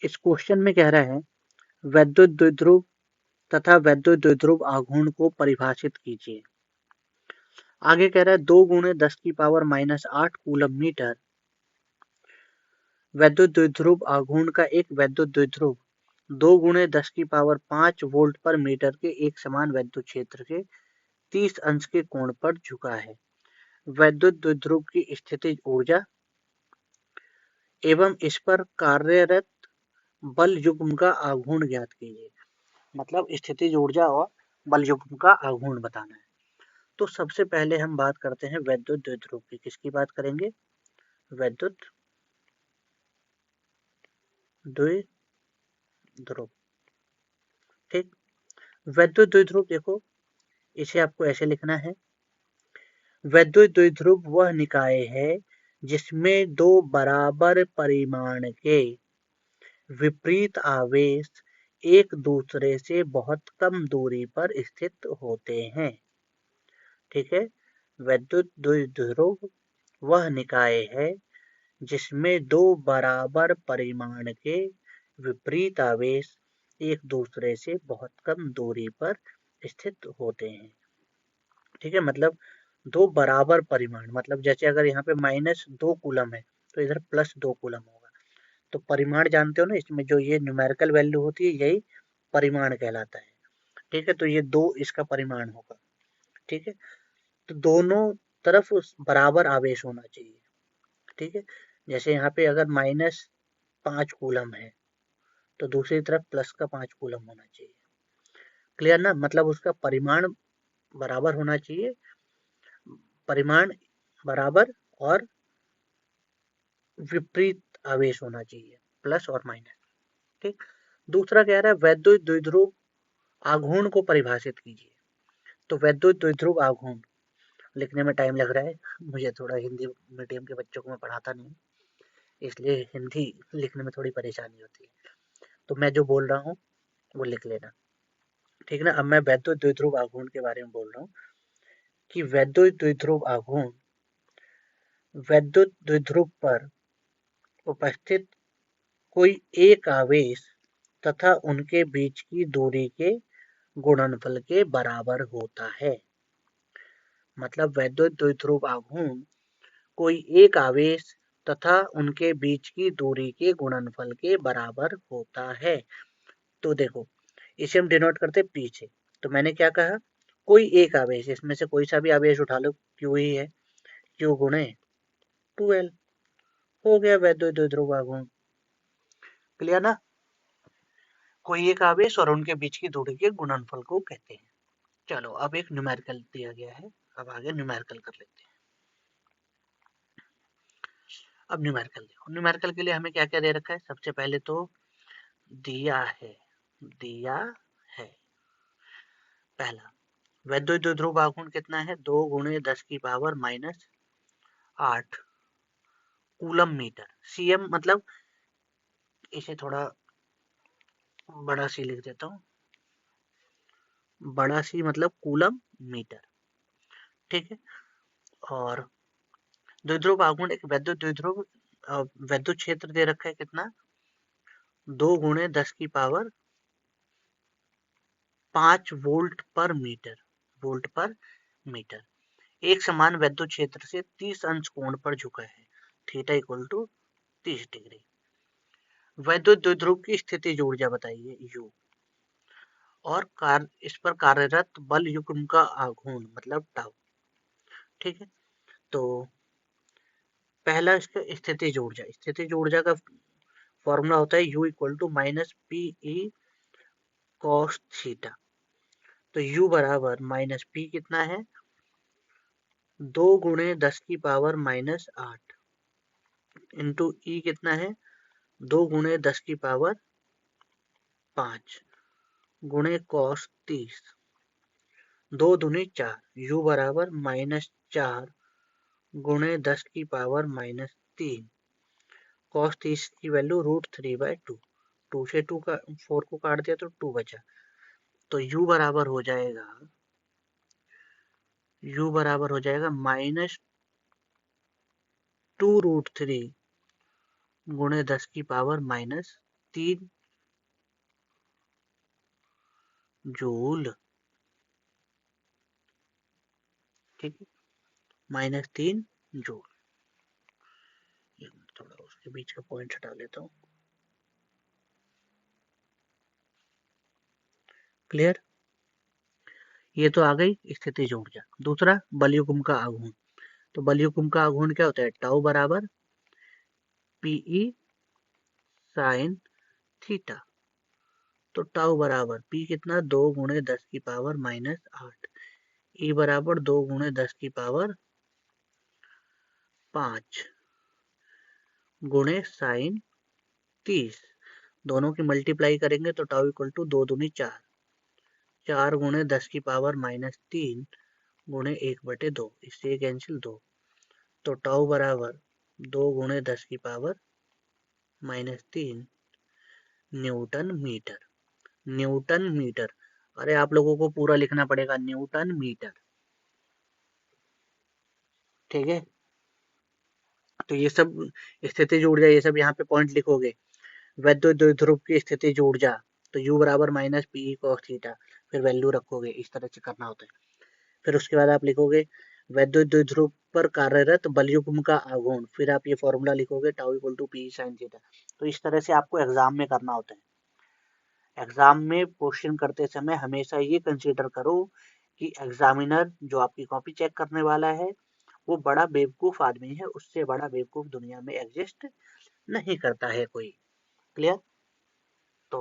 इस क्वेश्चन में कह रहा है वैद्युत द्विध्रुव तथा वैद्युत द्विध्रुव आघूर्ण को परिभाषित कीजिए। आगे कह रहा है 2 गुणे 10 की पावर -8 कूलम मीटर वैद्युत द्विध्रुव आघूर्ण का एक वैद्युत द्विध्रुव 2 गुणे 10 की पावर 5 वोल्ट पर मीटर के एक समान वैद्युत क्षेत्र के 30 अंश के कोण पर झुका है। वैद्युत द्विध्रुव की स्थितिज ऊर्जा एवं इस पर कार्यरत बल युग्म का आघूर्ण ज्ञात कीजिए। मतलब स्थितिज ऊर्जा और बल युग्म का आघूर्ण बताना है। तो सबसे पहले हम बात करते हैं वैद्युत द्विध्रुव की। किसकी बात करेंगे? वैद्युत द्विध्रुव। ठीक। वैद्युत द्विध्रुव देखो, इसे आपको ऐसे लिखना है। वैद्युत द्विध्रुव वह निकाय है जिसमें दो बराबर परिमाण के विपरीत आवेश एक दूसरे से बहुत कम दूरी पर स्थित होते हैं। ठीक है। वैद्युत द्विध्रुव वह निकाय है जिसमें दो बराबर परिमाण के विपरीत आवेश एक दूसरे से बहुत कम दूरी पर स्थित होते हैं। ठीक है। मतलब दो बराबर परिमाण, मतलब जैसे अगर यहाँ पे -2 कूलम है तो इधर +2 कूलम होगा। तो परिमाण जानते हो ना, इसमें जो ये न्यूमेरिकल वैल्यू होती है यही परिमाण कहलाता है। ठीक है। तो ये 2 इसका परिमाण होगा। ठीक है। तो दोनों तरफ बराबर आवेश होना चाहिए। ठीक है। जैसे यहाँ पे अगर -5 कूलम है तो दूसरी तरफ प्लस का 5 कूलम होना चाहिए। क्लियर ना? मतलब उसका परिमाण बराबर होना चाहिए, परिमाण बराबर और विपरीत आवेश होना चाहिए, प्लस और माइनस। ठीक। दूसरा कह रहा है वैद्युत द्विध्रुव आघूर्ण को परिभाषित कीजिए। तो वैद्युत द्विध्रुव आघूर्ण लिखने में टाइम लग रहा है, मुझे थोड़ा हिंदी मीडियम के बच्चों को मैं पढ़ाता नहीं, इसलिए हिंदी लिखने में थोड़ी परेशानी होती है। तो मैं जो बोल रहा हूँ वो लिख लेना। ठीक ना? अब मैं वैद्युत द्विध्रुव आघूर्ण के बारे में बोल रहा हूँ कि वैद्युत द्विध्रुव आघूर्ण वैद्युत द्विध्रुव पर उपस्थित कोई एक आवेश तथा उनके बीच की दूरी के गुणनफल के बराबर होता है। मतलब वैद्युत द्विध्रुव आघूर्ण कोई एक आवेश तथा उनके बीच की दूरी के गुणनफल के बराबर होता है। तो देखो, इसे हम डिनोट करते पी से। तो मैंने क्या कहा? कोई एक आवेश, इसमें से कोई सा भी आवेश उठा लो, क्यू ही है, क्यू गुणे 2L हो गया वैद्युत द्विध्रुव आघूर्ण। क्लियर ना? कोई एक आवेश और उनके बीच की दूरी के गुणनफल को कहते हैं। चलो अब एक न्यूमेरिकल दिया गया है, अब आगे न्यूमेरिकल कर लेते हैं। अब न्यूमेरिकल देखो, न्यूमेरिकल के लिए हमें क्या क्या दे रखा है। सबसे पहले तो दिया है, दिया है पहला वैद्युत द्विध्रुव आघूर्ण कितना है? 2 गुणे 10 की पावर -8 कूलम मीटर। सीएम मतलब, इसे थोड़ा बड़ा सी लिख देता हूँ, बड़ा सी मतलब कूलम मीटर। ठीक है। और द्विध्रुव आघूर्ण एक वैद्युत द्विध्रुव वैद्युत क्षेत्र दे रखा है कितना? 2 गुणे 10 की पावर 5 वोल्ट पर मीटर, वोल्ट पर मीटर। एक समान वैद्युत क्षेत्र से 30 अंश कोण पर झुका है, थीटा इक्वल टू 30 डिग्री। वैद्युत द्विध्रुव की स्थितिज ऊर्जा बताइए U, और इस पर कार्यरत बल युग्म का आघूर्ण मतलब टाउ। ठीक है। तो पहला इसका स्थितिज ऊर्जा, स्थितिज ऊर्जा का फॉर्मूला होता है U equal to -PE cos theta. तो U बराबर -P कितना है? 2 गुणे 10 की पावर -8 इंटू E कितना है? 2 गुणे 10 की पावर 5 गुणे cos 30, 2 दूनी 4, U बराबर -4 गुणे 10 की पावर -3, cos 30 की वैल्यू √3/2, 2 से 4 को काट दिया तो 2 बचा। तो U बराबर हो जाएगा, U बराबर हो जाएगा -2√3 गुणे 10 की पावर -3। 3 जूल, ठीक है, -3 जूल। थोड़ा उसके बीच का पॉइंट हटा लेता हूँ। क्लियर? ये तो आ गई स्थितिज ऊर्जा। दूसरा बलयुग्म का आघूर्ण। तो बलयुग्म का आघूर्ण क्या होता है? टाउ बराबर पीई साइन थीटा। तो टाउ बराबर पी कितना? 2 गुणे 10 की पावर -8। ई बराबर 2 गुणे 10 की पावर 5 गुणे साइन 30। दोनों की मल्टीप्लाई करेंगे तो टाउ इक्वल टू 2 दूनी 4, 4 गुणे 10 की पावर -3 गुणे 1/2, इससे कैंसिल 2। तो टाउ बराबर 2 गुणे 10 की power -3 newton metre. Newton metre. अरे आप लोगों को पूरा लिखना पड़ेगा, न्यूटन मीटर, ठीक है। तो ये सब स्थितिज ऊर्जा, ये सब यहाँ पे पॉइंट लिखोगे। वैद्युत द्विध्रुव की स्थितिज ऊर्जा, तो U बराबर -PE cos थीटा, फिर वैल्यू रखोगे, इस तरह से करना होता है। फिर उसके बाद आप लिखोगे वैद्युत द्विध्रुव पर कार्यरत बलयुग्म का आघूर्ण, फिर आप ये फॉर्मूला लिखोगे tau equal to P sine theta. तो इस तरह से आपको एग्जाम में करना होता है। एग्जाम में क्वेश्चन करते समय हमेशा ये कंसीडर करो कि एग्जामिनर जो आपकी कॉपी चेक करने वाला है वो बड़ा बेवकूफ आदमी है, उससे बड़ा बेवकूफ दुनिया में एग्जिस्ट नहीं करता है कोई। क्लियर? तो